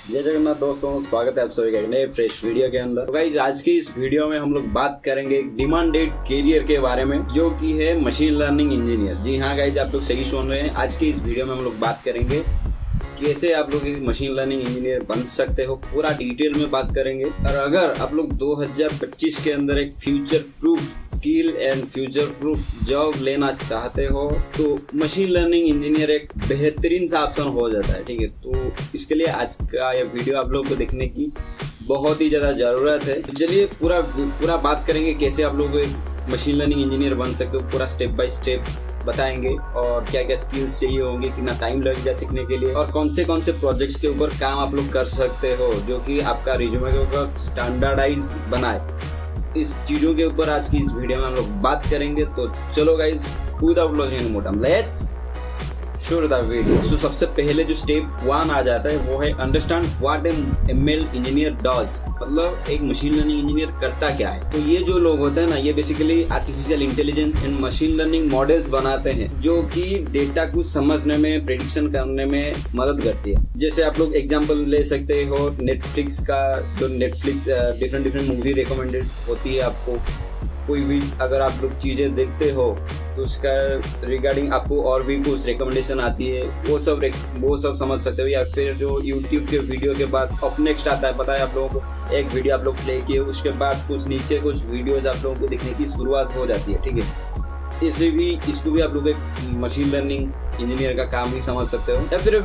जय जगन्नाथ दोस्तों, स्वागत है आप सभी का एक नए फ्रेश वीडियो के अंदर। तो गाइस, आज की इस वीडियो में हम लोग बात करेंगे डिमांडेड कैरियर के बारे में, जो कि है मशीन लर्निंग इंजीनियर। जी हाँ गाइस, आप लोग सही सुन रहे हैं। आज की इस वीडियो में हम लोग बात करेंगे कैसे आप लोग एक मशीन लर्निंग इंजीनियर बन सकते हो, पूरा डिटेल में बात करेंगे। और अगर आप लोग 2025 के अंदर एक future proof skill and future proof job लेना चाहते हो तो मशीन लर्निंग इंजीनियर एक बेहतरीन सा ऑप्शन हो जाता है। ठीक है, तो इसके लिए आज का ये वीडियो आप लोगों को देखने की बहुत ही ज़्यादा ज़रूरत है। चलिए पूरा बात करेंगे कैसे आप लोग एक मशीन लर्निंग इंजीनियर बन सकते हो। पूरा स्टेप बाय स्टेप बताएंगे और क्या क्या स्किल्स चाहिए होंगे, कितना टाइम लगेगा सीखने के लिए, और कौन से प्रोजेक्ट्स के ऊपर काम आप लोग कर सकते हो जो कि आपका रिज्यूमे के ऊपर स्टैंडर्डाइज बनाए। इस चीज़ों के ऊपर आज की इस वीडियो में हम लोग बात करेंगे। तो चलो guys, without lodging any more time, let's शुरू द वीडियो। तो सबसे पहले जो स्टेप 1 आ जाता है वो है understand what ML engineer does. मतलब एक मशीन लर्निंग इंजीनियर करता क्या है। तो ये जो लोग होते हैं ना, ये basically artificial intelligence and machine learning models बनाते हैं जो कि डेटा को समझने में, प्रेडिक्शन करने में मदद करती है। जैसे आप लोग एग्जांपल ले सकते हो नेटफ्लिक्स का, जो नेटफ्लिक्स डिफरेंट मूवी रिकमेंडेड होती है आपको। कोई भी अगर आप लोग चीज़ें देखते हो तो उसका रिगार्डिंग आपको और भी कुछ रिकमेंडेशन आती है, वो सब समझ सकते हो। या फिर जो यूट्यूब के वीडियो के बाद अब नेक्स्ट आता है, पता है आप लोगों को, एक वीडियो आप लोग प्ले किए, उसके बाद कुछ नीचे कुछ वीडियोज आप लोगों को दिखने की शुरुआत हो जाती है। ठीक है, इसको भी आप लोग एक मशीन लर्निंग इंजीनियर का काम ही समझ सकते हो। या फिर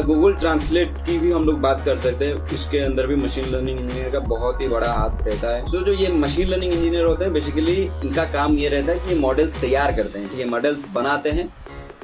गूगल ट्रांसलेट की भी हम लोग बात कर सकते हैं, उसके अंदर भी मशीन लर्निंग इंजीनियर का बहुत ही बड़ा हाथ रहता है। जो ये मशीन लर्निंग इंजीनियर होते हैं, बेसिकली इनका काम ये रहता है कि ये मॉडल्स तैयार करते हैं। ठीक है, मॉडल्स बनाते हैं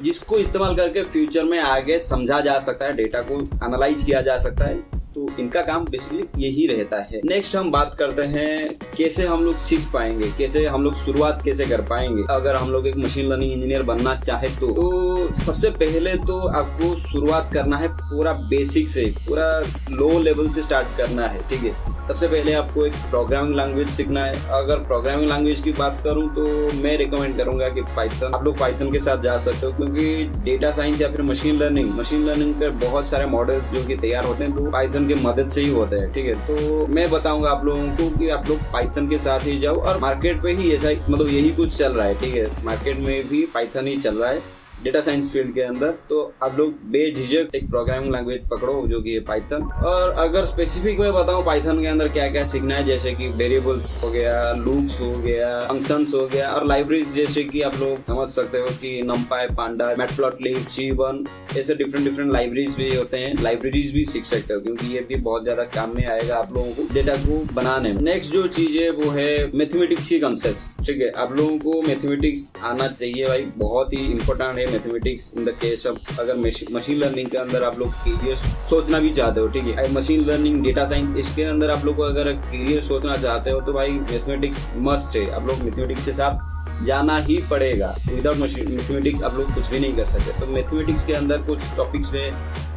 जिसको इस्तेमाल करके फ्यूचर में आगे समझा जा सकता है, डेटा को एनालाइज किया जा सकता है। तो इनका काम बेसिकली यही रहता है। नेक्स्ट हम बात करते हैं कैसे हम लोग सीख पाएंगे, कैसे हम लोग शुरुआत कैसे कर पाएंगे अगर हम लोग एक मशीन लर्निंग इंजीनियर बनना चाहे तो सबसे पहले तो आपको शुरुआत करना है पूरा बेसिक से, पूरा लो लेवल से स्टार्ट करना है। ठीक है, सबसे पहले आपको एक प्रोग्रामिंग लैंग्वेज सीखना है। अगर प्रोग्रामिंग लैंग्वेज की बात करूं तो मैं रिकमेंड करूंगा कि पाइथन, आप लोग पाइथन के साथ जा सकते हो, क्योंकि डेटा साइंस या फिर मशीन लर्निंग के बहुत सारे मॉडल्स जो कि तैयार होते हैं तो पाइथन की मदद से ही होते हैं। ठीक है, तो मैं बताऊंगा आप लोगों को कि आप लोग पाइथन के साथ ही जाओ। और मार्केट पे ही ऐसा मतलब यही कुछ चल रहा है। ठीक है, मार्केट में भी पाइथन ही चल रहा है डेटा साइंस फील्ड के अंदर। तो आप लोग बेझिझक एक प्रोग्रामिंग लैंग्वेज पकड़ो जो कि है पाइथन। और अगर स्पेसिफिक मैं बताऊं पाइथन के अंदर क्या क्या सीखना है, जैसे कि वेरिएबल्स हो गया, लूप्स हो गया, फंक्शंस हो गया, और लाइब्रेरीज जैसे कि आप लोग समझ सकते हो कि numpy, पांडा, मैटप्लॉटलिब, C1, ऐसे डिफरेंट लाइब्रेरीज भी होते हैं। लाइब्रेरीज भी सीख सकते हो क्योंकि ये भी बहुत ज्यादा काम में आएगा आप लोगों को डेटा को बनाने में। नेक्स्ट जो चीज है वो है मैथमेटिक्स की कॉन्सेप्ट्स। ठीक है, आप लोगों को मैथमेटिक्स आना चाहिए भाई, बहुत ही इंपॉर्टेंट है mathematics in the case of अगर मशीन लर्निंग के अंदर आप लोग करियर सोचना भी चाहते हो। ठीक है, मशीन लर्निंग, डेटा साइंस, इसके अंदर आप लोग को अगर करियर सोचना चाहते हो तो भाई मैथमेटिक्स मस्ट है। आप लोग मैथमेटिक्स के साथ जाना ही पड़ेगा। विदाउट मैथमेटिक्स आप लोग कुछ भी नहीं कर सकते। तो मैथमेटिक्स के अंदर कुछ टॉपिक्स में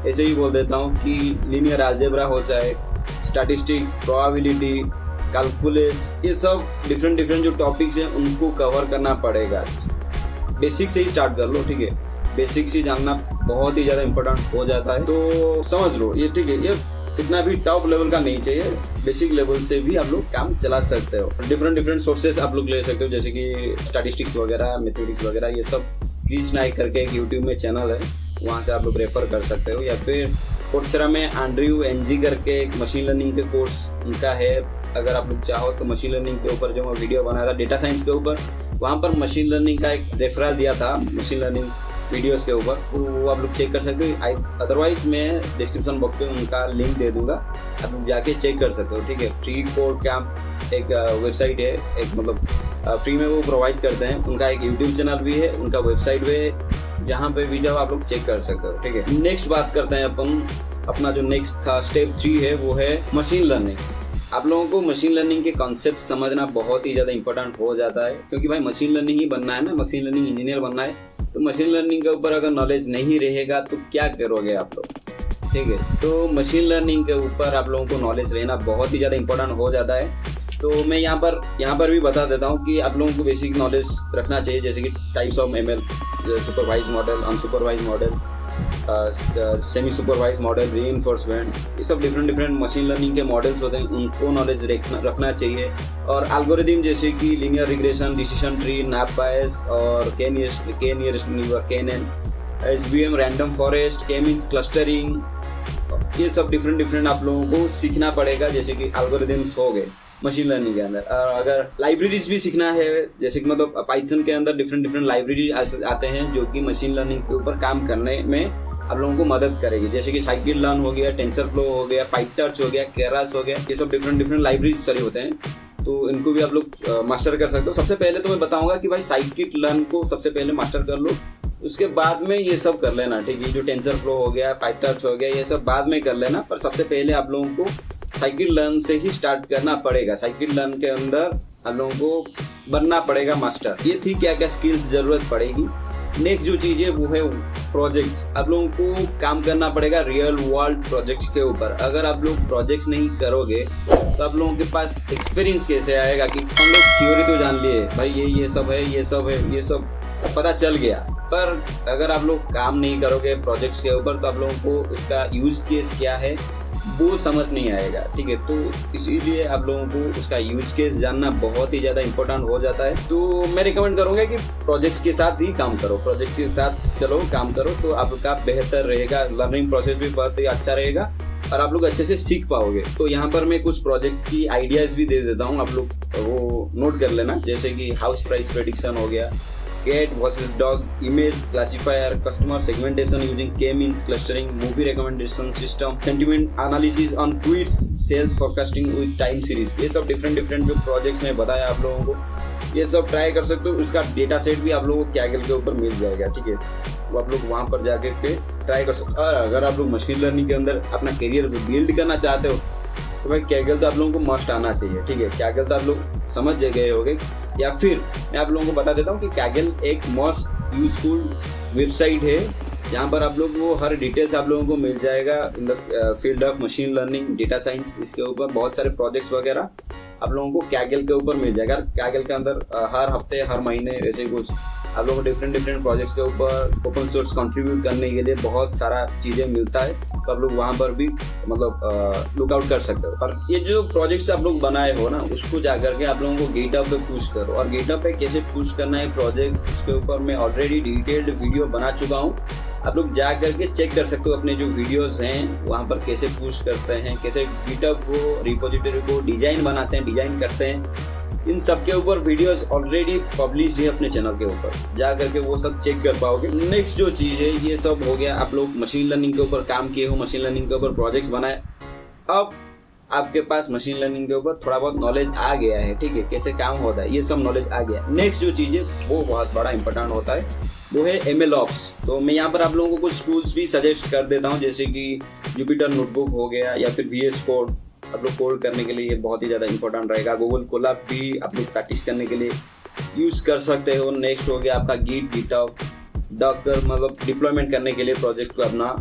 ऐसे ही बोल देता हूँ कि लीनियर अलजेब्रा हो जाए, स्टैटिस्टिक्स, प्रोबेबिलिटी, कैलकुलस, ये सब डिफरेंट जो टॉपिक्स हैं उनको कवर करना पड़ेगा। बेसिक से ही स्टार्ट कर लो। ठीक है, बेसिक से जानना बहुत ही ज़्यादा इंपॉर्टेंट हो जाता है, तो समझ लो ये। ठीक है, ये इतना भी टॉप लेवल का नहीं चाहिए, बेसिक लेवल से भी आप लोग काम चला सकते हो। डिफरेंट सोर्सेस आप लोग ले सकते हो, जैसे कि स्टैटिस्टिक्स वगैरह, मैथमेटिक्स वगैरह, ये सब क्रिश नाइक करके एक यूट्यूब में चैनल है, वहाँ से आप लोग रेफर कर सकते हो। या फिर कोर्सेरा में एंड्रयू NG करके एक मशीन लर्निंग के कोर्स उनका है। अगर आप लोग चाहो तो मशीन लर्निंग के ऊपर जो मैं वीडियो बनाया था डेटा साइंस के ऊपर, वहाँ पर मशीन लर्निंग का एक रेफरल दिया था मशीन लर्निंग वीडियोस के ऊपर, तो वो आप लोग चेक कर सकते हो। अदरवाइज मैं डिस्क्रिप्शन बॉक्स में उनका लिंक दे दूंगा, आप लोग जाके चेक कर सकते हो। ठीक है, फ्री कोड कैंप एक वेबसाइट है, एक मतलब फ्री में वो प्रोवाइड करते हैं। उनका एक यूट्यूब चैनल भी है, उनका वेबसाइट भी है, जहाँ पे भी जाओ आप लोग चेक कर सकते हो। ठीक है, नेक्स्ट बात करते हैं अपना जो नेक्स्ट था स्टेप 3 है वो है मशीन लर्निंग। आप लोगों को मशीन लर्निंग के कॉन्सेप्ट समझना बहुत ही ज़्यादा इंपॉर्टेंट हो जाता है, क्योंकि भाई मशीन लर्निंग ही बनना है ना, मशीन लर्निंग इंजीनियर बनना है। तो मशीन लर्निंग के ऊपर अगर नॉलेज नहीं रहेगा तो क्या करोगे आप लोग। ठीक है, तो मशीन लर्निंग के ऊपर आप लोगों को नॉलेज रहना बहुत ही ज़्यादा इंपॉर्टेंट हो जाता है। तो मैं यहाँ पर भी बता देता हूँ कि आप लोगों को बेसिक नॉलेज रखना चाहिए, जैसे कि types of ML, supervise model, unsupervise model, semi supervise model, reinforcement, ये सब डिफरेंट मशीन लर्निंग के मॉडल्स होते हैं, उनको नॉलेज रखना चाहिए। और एल्गोरिथम जैसे कि linear regression, decision tree, naive Bayes और K nearest neighbour, KNN, SVM, random forest, K means clustering, ये सब डिफरेंट आप लोगों को सीखना पड़ेगा, जैसे कि एल्गोरिथम्स हो गए मशीन लर्निंग के अंदर। अगर लाइब्रेरीज भी सीखना है, जैसे कि मतलब पाइथन के अंदर डिफरेंट लाइब्रेरी आते हैं जो कि मशीन लर्निंग के ऊपर काम करने में आप लोगों को मदद करेगी, जैसे कि साइकिल लर्न हो गया, टेंसरफ्लो हो गया, पाइटर्च हो गया, केरास हो गया, ये सब डिफरेंट लाइब्रेरीज सारी होते हैं, तो इनको भी आप लोग मास्टर कर सकते हो। सबसे पहले तो मैं बताऊंगा कि भाई साइकिल लर्न को सबसे पहले मास्टर कर लो, उसके बाद में ये सब कर लेना, ठीक है। जो टेंसरफ्लो हो गया, पाइटर्च हो गया, ये सब बाद में कर लेना, पर सबसे पहले आप लोगों को साइकिल लर्न से ही स्टार्ट करना पड़ेगा। साइकिल लर्न के अंदर आप लोगों को बनना पड़ेगा मास्टर। ये थी क्या क्या स्किल्स जरूरत पड़ेगी। नेक्स्ट जो चीज है वो है प्रोजेक्ट्स। आप लोगों को काम करना पड़ेगा रियल वर्ल्ड प्रोजेक्ट्स के ऊपर। अगर आप लोग प्रोजेक्ट्स नहीं करोगे तो आप लोगों के पास एक्सपीरियंस कैसे आएगा कि हम लोग थ्योरी तो जान लिए भाई, ये सब है, ये सब पता चल गया, पर अगर आप लोग काम नहीं करोगे प्रोजेक्ट्स के ऊपर तो आप लोगों को उसका यूज केस क्या है वो समझ नहीं आएगा, ठीक है। तो इसीलिए आप लोगों को उसका यूज केस जानना बहुत ही ज़्यादा इंपॉर्टेंट हो जाता है। तो मैं रिकमेंड करूँगा कि प्रोजेक्ट्स के साथ ही काम करो, प्रोजेक्ट्स के साथ चलो काम करो, तो आपका बेहतर रहेगा, लर्निंग प्रोसेस भी बहुत ही अच्छा रहेगा और आप लोग अच्छे से सीख पाओगे। तो यहाँ पर मैं कुछ प्रोजेक्ट्स की आइडियाज भी दे देता हूँ, आप लोग वो नोट कर लेना, जैसे कि हाउस प्राइस प्रेडिक्शन हो गया, cat versus dog, image classifier, customer segmentation using K-means clustering, movie recommendation system, sentiment analysis on tweets, sales forecasting with time series, ये सब डिफरेंट जो प्रोजेक्ट्स में बताया आप लोगों को, ये सब ट्राई कर सकते हो। उसका डेटा सेट भी आप लोगों को Kaggle के ऊपर मिल जाएगा, ठीक है। वो आप लोग वहाँ पर जाके के ट्राई कर सकते हो। और अगर आप लोग मशीन लर्निंग के अंदर अपना करियर बिल्ड करना चाहते हो तो भाई Kaggle तो आप लोगों को मस्ट आना चाहिए, ठीक है। Kaggle तो आप लोग समझ गए होंगे, या फिर मैं आप लोगों को बता देता हूँ कि Kaggle एक मोस्ट यूजफुल वेबसाइट है जहाँ पर आप लोग वो हर डिटेल्स आप लोगों को मिल जाएगा in the field of machine learning, data science. इसके ऊपर बहुत सारे प्रोजेक्ट्स वगैरह आप लोगों को Kaggle के ऊपर मिल जाएगा। Kaggle के अंदर हर हफ्ते हर महीने वैसे कुछ आप लोगों को डिफरेंट प्रोजेक्ट्स के ऊपर ओपन सोर्स कंट्रीब्यूट करने के लिए बहुत सारा चीज़ें मिलता है, तो आप लोग वहाँ पर भी मतलब लुकआउट कर सकते हो। और ये जो प्रोजेक्ट्स आप लोग बनाए हो ना, उसको जा करके आप लोगों को गिटहब पे पुश करो। और गिटहब पे कैसे पुश करना है प्रोजेक्ट्स, उसके ऊपर मैं ऑलरेडी डिटेल्ड वीडियो बना चुका हूँ, आप लोग जा करके चेक कर सकते हो अपने जो वीडियोस हैं वहाँ पर कैसे पुश करते हैं, कैसे गिटहब को रिपोजिटरी को डिजाइन बनाते हैं, डिजाइन करते हैं। इन सब के ऊपर वीडियोस ऑलरेडी पब्लिश है अपने चैनल के ऊपर, जा करके वो सब चेक कर पाओगे। नेक्स्ट जो चीज़ है ये सब हो गया, आप लोग मशीन लर्निंग के ऊपर काम किए हो, मशीन लर्निंग के ऊपर प्रोजेक्ट्स बनाए, अब आपके पास मशीन लर्निंग के ऊपर थोड़ा बहुत नॉलेज आ गया है, ठीक है, कैसे काम होता है ये सब नॉलेज आ गया। नेक्स्ट जो चीज़ है वो बहुत बड़ा इंपॉर्टेंट होता है, वो है MLOps। तो मैं यहाँ पर आप लोगों को कुछ टूल्स भी सजेस्ट कर देता हूँ, जैसे कि जुपिटर नोटबुक हो गया या फिर VS कोड। आप लोग कोड करने के लिए ये बहुत ही ज़्यादा इंपॉर्टेंट रहेगा। गूगल कोलैब भी आप लोग प्रैक्टिस करने के लिए यूज़ कर सकते हो। नेक्स्ट हो गया आपका गिटहब, डॉकर मतलब डिप्लॉयमेंट करने के लिए प्रोजेक्ट को अपना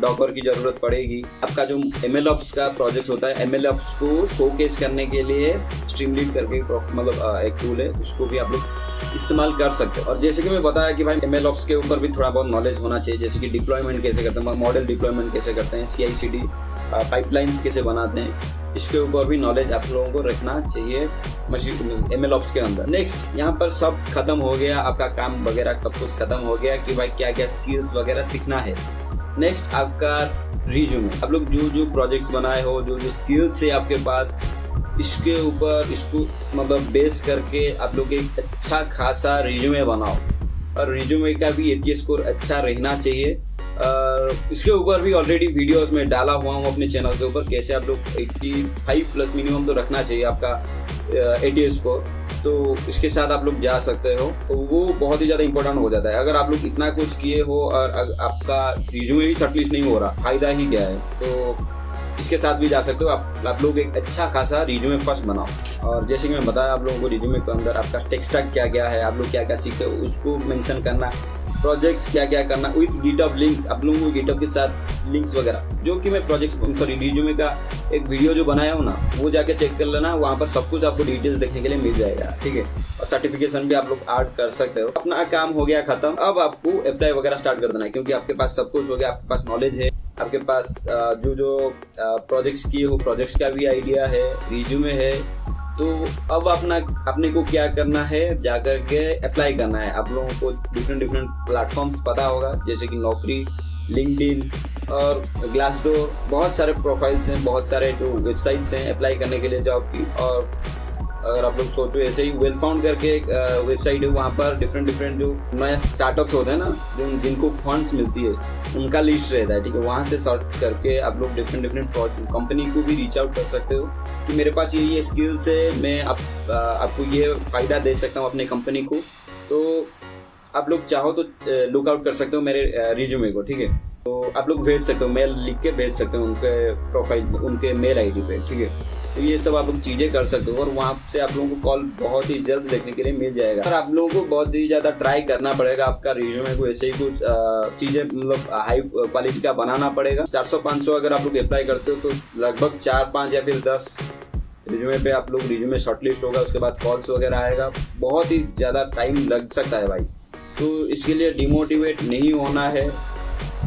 डॉकर की ज़रूरत पड़ेगी। आपका जो MLOps का प्रोजेक्ट होता है, MLOps को शोकेस करने के लिए स्ट्रीमलीड करके मतलब एक टूल है, उसको भी आप लोग इस्तेमाल कर सकते हो। और जैसे कि मैं बताया कि भाई MLOps के ऊपर भी थोड़ा बहुत नॉलेज होना चाहिए, जैसे कि डिप्लॉयमेंट कैसे करते हैं, मॉडल डिप्लॉयमेंट कैसे करते हैं, CI/CD पाइपलाइंस कैसे बनाते हैं, इसके ऊपर भी नॉलेज आप लोगों को रखना चाहिए मशीन MLOps के अंदर। नेक्स्ट यहाँ पर सब खत्म हो गया, आपका काम वगैरह सब कुछ खत्म हो गया कि भाई क्या क्या स्किल्स वगैरह सीखना है। नेक्स्ट आपका रिज्यूमे, आप लोग जो जो प्रोजेक्ट्स बनाए हो, जो जो स्किल्स है आपके पास, इसके ऊपर इसको मतलब बेस करके आप लोग एक अच्छा खासा रिज्यूमे बनाओ। और रिज्यूमे का भी ATS स्कोर अच्छा रहना चाहिए। इसके ऊपर भी ऑलरेडी वीडियोस में डाला हुआ हूँ अपने चैनल के ऊपर, कैसे आप लोग 85 प्लस मिनिमम तो रखना चाहिए आपका ATS स्कोर, तो इसके साथ आप लोग जा सकते हो। तो वो बहुत ही ज़्यादा इंपॉर्टेंट हो जाता है। अगर आप लोग इतना कुछ किए हो और आपका रिज्यूमे भी शॉर्टलिस्ट नहीं हो रहा, फायदा ही क्या है। तो इसके साथ भी जा सकते हो। आप लोग एक अच्छा खासा रिज्यूमे फर्स्ट बनाओ। और जैसे कि मैं बताया आप लोगों को, रिज्यूमे के अंदर आपका टेक स्टैक क्या क्या है, आप लोग क्या क्या सीखते हो, उसको मेंशन करना प्रोजेक्ट्स क्या क्या करना विद गिटहब लिंक्स, आप लोगों को गिटहब के साथ लिंक्स वगैरह, जो कि मैं रिज्यूमे का एक वीडियो जो बनाया हूँ ना, वो जाके चेक कर लेना, वहाँ पर सब कुछ आपको डिटेल्स देखने के लिए मिल जाएगा, ठीक है। और सर्टिफिकेशन भी आप लोग ऐड कर सकते हो। अपना काम हो गया खत्म, अब आपको अप्लाई वगैरह स्टार्ट कर देना है, क्योंकि आपके पास सब कुछ हो गया, आपके पास नॉलेज है, आपके पास जो प्रोजेक्ट्स किए हो प्रोजेक्ट्स का भी आइडिया है, रिज्यूमे है। तो अब अपने को क्या करना है, जाकर के अप्लाई करना है। आप लोगों को डिफरेंट प्लेटफॉर्म्स पता होगा, जैसे कि नौकरी, लिंक्डइन और ग्लासडोर, बहुत सारे प्रोफाइल्स हैं, बहुत सारे जो वेबसाइट्स हैं अप्लाई करने के लिए जॉब की। और अगर आप लोग सोचो ऐसे ही वेल फाउंड करके एक वेबसाइट है, वहाँ पर डिफरेंट जो नए स्टार्टअप्स होते हैं ना, जिनको फंड्स मिलती है, उनका लिस्ट रहता है, ठीक है। वहाँ से सर्च करके आप लोग डिफरेंट कंपनी को भी रीच आउट कर सकते हो कि मेरे पास ये स्किल्स है, मैं आपको ये फ़ायदा दे सकता हूँ अपने कंपनी को। तो आप लोग चाहो तो लुक आउट कर सकते हो मेरे रिज्यूमे को, ठीक है। तो आप लोग भेज सकते हो, मेल लिख के भेज सकते हो उनके प्रोफाइल, उनके मेल आईडी पे, ठीक है। तो ये सब आप लोग चीज़ें कर सकते हो और वहाँ से आप लोगों को कॉल बहुत ही जल्द देखने के लिए मिल जाएगा। और आप लोगों को बहुत ही ज़्यादा ट्राई करना पड़ेगा, आपका रिज्यूमे को ऐसे ही कुछ चीज़ें मतलब हाई क्वालिटी का बनाना पड़ेगा। 400-500 अगर आप लोग अप्लाई करते हो तो लगभग 4-5 या फिर 10 रिज्यूमे पे आप लोग रिज्यूमे शॉर्टलिस्ट होगा, उसके बाद कॉल्स वगैरह आएगा, बहुत ही ज़्यादा टाइम लग सकता है भाई। तो इसके लिए डिमोटिवेट नहीं होना है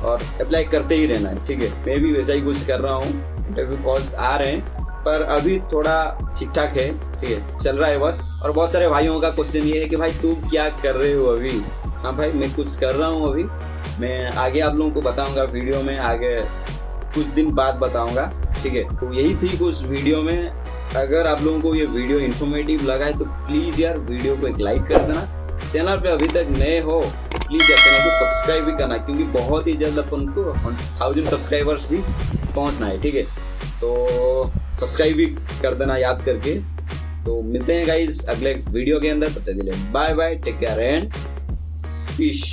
और अप्लाई करते ही रहना है, ठीक है। मैं भी वैसा ही कुछ कर रहा हूँ, इंटरव्यू कॉल्स आ रहे हैं, पर अभी थोड़ा ठीक ठाक है, ठीक है, चल रहा है बस। और बहुत सारे भाइयों का क्वेश्चन ये है कि भाई तू क्या कर रहे हो अभी। हाँ भाई, मैं कुछ कर रहा हूँ अभी, मैं आगे आप लोगों को बताऊंगा वीडियो में, आगे कुछ दिन बाद बताऊंगा, ठीक है। तो यही थी कुछ वीडियो में। अगर आप लोगों को ये वीडियो इन्फॉर्मेटिव लगा है तो प्लीज़ यार वीडियो को एक लाइक कर देना। चैनल पे अभी तक नए हो प्लीज़ यार चैनल को सब्सक्राइब भी करना, क्योंकि बहुत ही जल्द अपन को 1000 सब्सक्राइबर्स भी पहुंचना है, ठीक है। तो सब्सक्राइब भी कर देना याद करके। तो मिलते हैं गाइस अगले वीडियो के अंदर, तब तक के लिए bye bye, take care and piece.